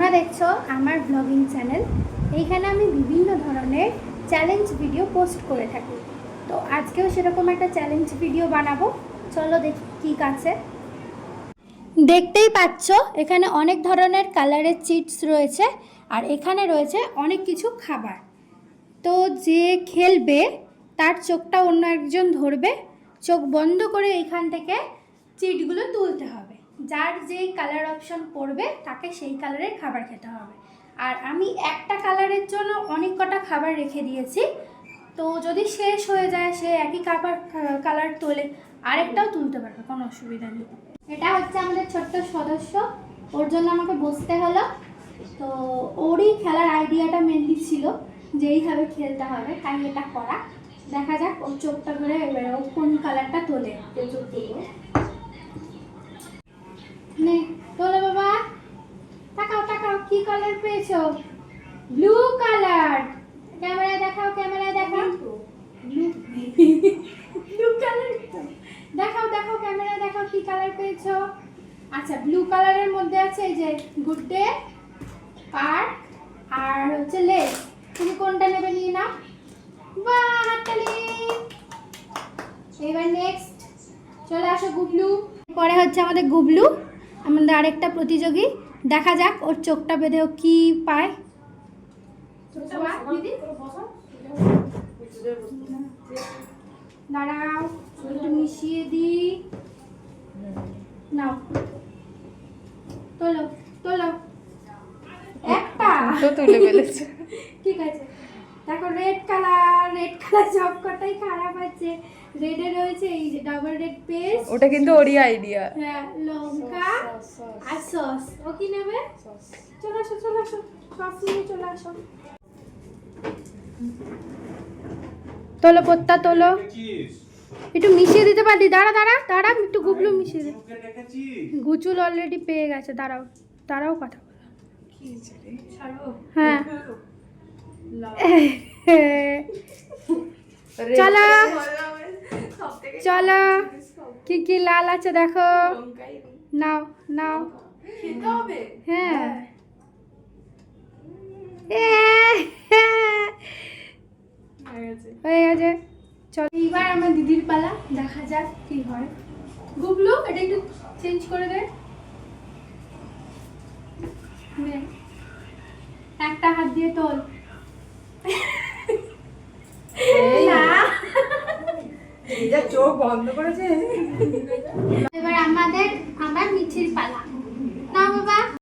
তোমরা দেখছো আমার ব্লগিং চ্যানেল। এইখানে আমি বিভিন্ন ধরনের চ্যালেঞ্জ ভিডিও পোস্ট করে থাকি। তো আজকেও সেরকম একটা চ্যালেঞ্জ ভিডিও বানাবো। চলো দেখি কী আছে। দেখতেই পাচ্ছ এখানে অনেক ধরনের কালারের চিটস রয়েছে, আর এখানে রয়েছে অনেক কিছু খাবার। তো যে খেলবে তার চোখটা অন্য একজন ধরবে, চোখ বন্ধ করে এইখান থেকে চিটগুলো তুলতে হবে। যার যেই কালার অপশন পড়বে তাকে সেই কালারের খাবার খেতে হবে। আর আমি একটা কালারের জন্য অনেক কটা খাবার রেখে দিয়েছি, তো যদি শেষ হয়ে যায় সে একই কালার তোলে আরেকটাও তুলতে পারবে, কোনো অসুবিধা নেই। এটা হচ্ছে আমাদের ছোট্ট সদস্য, ওর জন্য আমাকে বসতে হলো। তো ওরই খেলার আইডিয়াটা মেনলি ছিল যে এইভাবে খেলতে হবে, তাই এটা করা। দেখা যাক ওর চোখটা ধরে এবারে ও কোন কালারটা তোলে। নে তোলো বাবা, তাকাও তাকাও, কি কালার পেয়েছো? Blue colour. ক্যামেরায় দেখাও, ক্যামেরায় দেখাও। ব্লু কালার দেখাও, দেখাও ক্যামেরায় দেখাও কি কালার পেয়েছো। আচ্ছা, ব্লু কালারের মধ্যে আছে এই যে গুড ডে, পার্ক আর হচ্ছে লেস। তুমি কোনটা নেবে নিয়ে নাও। বাহ, হাততালি। এবার নেক্সট চলে আসো গুবলু। পরে হচ্ছে আমাদের গুবলু, আমাদের আরেকটা প্রতিযোগী। দেখা যাক ওর চোখটা বেঁধে ও কি পায়। দাঁড়াও একটু মিশিয়ে দিই। নাও তোলো তোলো, একটা তো তুলে ফেলেছে। ঠিক আছে, দেখো রেড কালার। রেড কালার সব কটাই খারাপ আছে। রেডে রয়েছে এই যে ডাবল রেড পেস্ট, ওটা কিন্তু ওরই আইডিয়া। হ্যাঁ, লঙ্কা আর সস। ও কি নেবে? চলে আসো চলে আসো, সস নিয়ে চলে আসো। তোলো পত্তা তোলো, একটু মিশিয়ে দিতে পারলি। দাঁড়া দাঁড়া দাঁড়া, একটু গুবলু মিশিয়ে দে। গুচুল অলরেডি পেয়ে গেছে। দাঁড়াও দাঁড়াও, কথা বলো। হ্যাঁ চলো চলো, কি কি লাল আছে দেখো। নাও নাও, হ্যাঁ হয়ে গেছে। চলো এইবার আমার দিদির পালা, দেখা যাক কি হয়। গুবলু এটা একটু চেঞ্জ করে দে। একটা হাত দিয়ে তোল। চোখ বন্ধ করেছে। এবার আবার মিছির পালা।